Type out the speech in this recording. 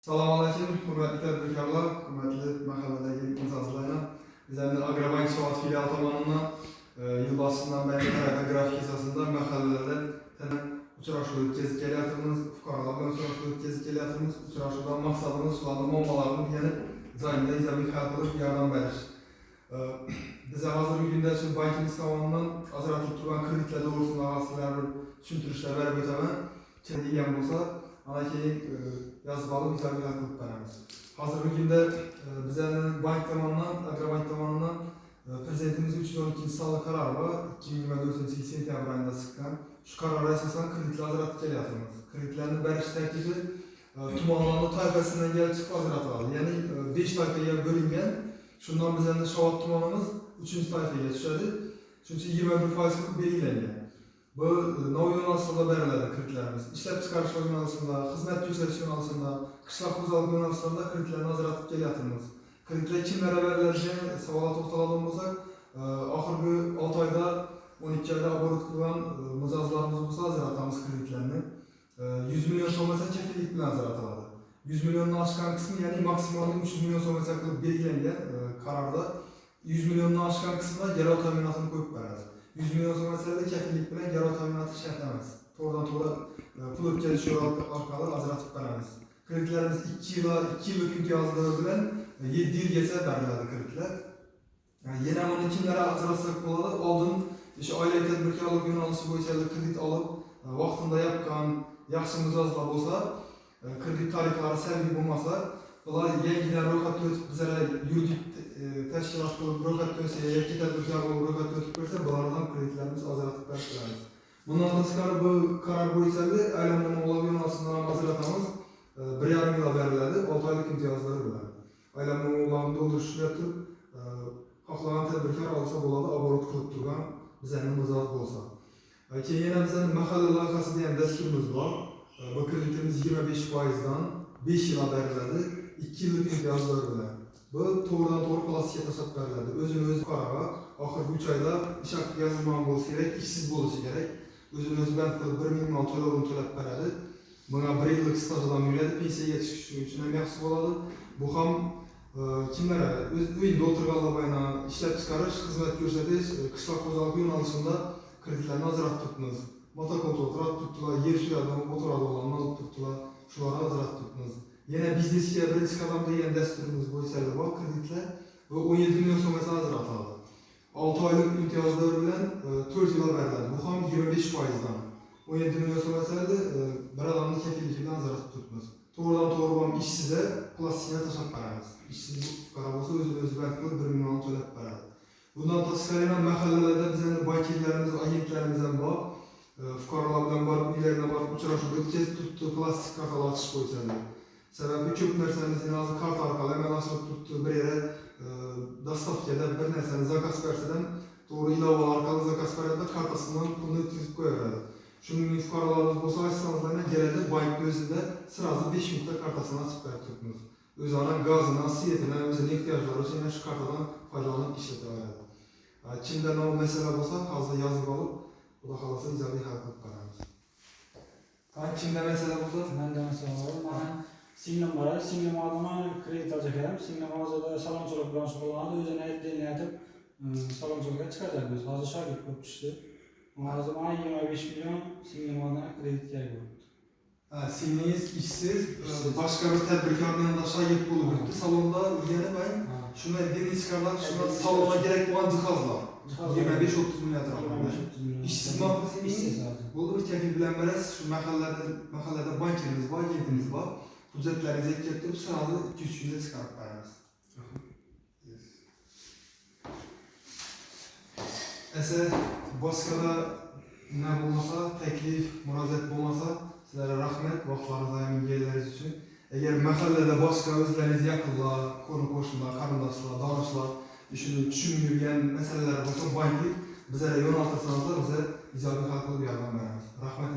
Assalomu alaykum, hurmatli tadbirkorlar, hurmatli mahalladagi imtiyozlarlar. Bizning Agrobank Soat filiali tomonidan yil boshidan beri grafik asosida mahallalarda uchrashuv o'tkazib kelyapmiz, fuqarolar bilan uchrashuv o'tkazib kelyapmiz. Uchrashuvdan maqsadimiz ularning muammolarini o'rganib, joyida ijobiy hal qilib yordam berish. Biz hozirgi kunda shu bankimiz tomonidan ajratilib turgan kreditlar to'g'risida asoslar tushuntirishlar berib o'taman. Kim degan bo'lsa, ana keyin yazıp alıp ijobiy hal qilib beramiz. Hozirgi kunda bizning bank tomonidan, Agrobank tomonidan prezidentimiz 312 sonli qarori bor. 2024 sentyabr oyida chiqqan. Shu qarorga asosan kreditlar ajratib kelyapmiz. Kreditlarni berish tartibi tumanlarni toifasidan kelib chiqib ajratiladi. Ya'ni 5 toifaga bo'lingan. Shundan bizning Shovot tumanimiz 3-toifaga tushadi. Chunki 21% qilib belgilangan. Bu nov yo'nalishlarda beriladi kreditlarimiz. Ishlab chiqarish yo'nalishida, xizmat ko'rsatish yo'nalishida, qishloq xo'jalik yo'nalishlarida kreditlarni ajratib kelyapmiz. Kreditlar kimlarga beriladigan savolga to'xtaladigan bo'lsak, oxirgi 6 oyda 12 oyda oborot qilgan mijozlarimiz bo'lsa ajratamiz kreditlarni. 100 million so'mgacha kefillik bilan ajratiladi. 100 milliondan oshgan qismi, ya'ni maksimal 300 million so'mgacha qilib belgilangan qarorda 100 milliondan oshgan qismida garov ta'minotini qo'yib beradi. 100 million so'mgacha kefillik bilan garov ta'minoti shart emas. To'g'ridan to'g'ri pul o'tkazish yo'li orqali ajratib beramiz. Kreditlarimiz 2 yillik imtiyozlar bilan 7 yilgacha beriladi kreditlar. Yana buni kimlarga ajratsak bo'ladi? Oldin o'sha oilaviy tadbirkorlik yo'nalishi bo'yicha kredit olib, vaqtida yapgan yaxshi mijozlar bo'lsa, kredit tariflari salbiy bo'lmasa, bular yangidan ro'yxatga o'tib bizlar yuridik tashkilot qilib ro'yxatga o'tsa yoki tadbirkor bo'lib ro'yxatga o'tib ko'rsa, bulardan kreditlarimiz ajratib beramiz. Bundan tashqari bu qaror bo'yicha aylanma yo'nalishidan ajratamiz. 1,5 yil beriladi, 6 oylik imtiyozlar bilan. Aylanma yo'lini to'ldirishga turib, xohlagan tadbirkor olsa bo'ladi, oborot qilib turgan bizning mijoz bo'lsa. Keyin yana bizning mahalla loyihasi degan dasturimiz bor. Bu kreditimiz 25% dan 5 yil beriladi, 2 yillik imtiyozlar bilan. Bu to'g'ridan to'g'ri plastikga tashlab beriladi. O'zini-o'zi qaraga, oxirgi 3 oyda ish haqqi yozilmagan bo'lishi kerak, ishsiz bo'lishi kerak. O'zini-o'zi band qilib 1 minimal to'lovini to'lab beradi. Buna 1 yillik stajdan yuradi, pensiyaga chiqish uchun ham yaxshi bo'ladi. Bu ham kimlar o'z uyida o'tirganlar bilan ishlab chiqarish, xizmat ko'rsatish, qishloq xo'jaligi yo'nalishida kreditlarni ajratib turibmiz. Motokultura turibdilar, yer suyadi, o'tiradiganlarni olib turibdilar, shularni ajratib turibmiz. Yana biznesga birinchi qadam degan dasturimiz bo'yicha bor kreditlar va 17 million so'mgacha ajratiladi. 6 oylik imtiyozlar bilan 4 yil beriladi. Bu ham 25% dan. 17 million so'mgacha bir odamni kefillik bilan ajratib turibmiz. To'g'ridan to'g'ri ham ishsiz plastikni tashlab beramiz. Ishsiz fuqaro bo'lsa o'zi band qilib 1 million to'lab beradi. Bundan tashqari ham mahallalarda bizning banklarimiz, agentlarimiz ham bor. Fuqarolar bilan borib, uylarına borib uchrashuv o'tkazib turibdi, plastik kartalar ochish bo'yicha. Sababi ko'p narsamizni hozir karta orqali amalashtirib turibdi. Bir yere dostavkada bir narsani zakaz bersadan, to'g'ri ilovalar orqali zakaz beradi, kartasidan pulni o'tkazib qo'yadi. Shuning fuqarolarimiz bo'lsa, aytsanizlar, keladi bankning o'zida sirazi 5 minutda kartasini ochib berib turibmiz. O'zlari gazini, svetini, o'zining ehtiyojlari uchun shu kartadan foydalanib ishlata oladi. Kimda nima masala bo'lsa, hozir yozib olib, xudo xolasa ijobiy hal qilib beramiz. Kimda masala bo'lsa, menda masala bor. Men singlim bor, singlim oldima kredit olacak edim. Singlim hozirda salonchilik bilan shug'ullanadi, o'zini aytdini aytib, salonchilikka chiqardi. Hozir shogird bo'lib tushdi. Hozir men 25 million singlim oldidan kredit kerak bo'ldi. Singlingiz ishsiz, boshqa bir tadbirkorning yanında shogird bo'lib yuribdi. Salonda o'rganib, shunday diniy chiqarlar, shunday salonga kerak bo'lgan jihozlar. 25-30 million atrofida. İşsizmi? İşsiz. Bu bir kefil bilen berasiz, şu mahallada bankirimiz bor, agentimiz bor. Hujjatlaringizni yetkazib, sirali 2-3 kunda chiqarib beramiz. Esa boshqada nima bo'lmasa, taklif, murojaat bo'lmasa, sizlarga rahmat, vaqtlaringizni ayirganingiz uchun. Agar mahallada boshqa o'zlaringiz yaqinlar, qo'ni-qo'shnilar, qarindoshlar, donishlar shuni tushunmagan masalalar bo'lsa, banklik bizlarga yo'naltirsanizlar, biz ijobiy hal qilib yordam beramiz. Rahmat.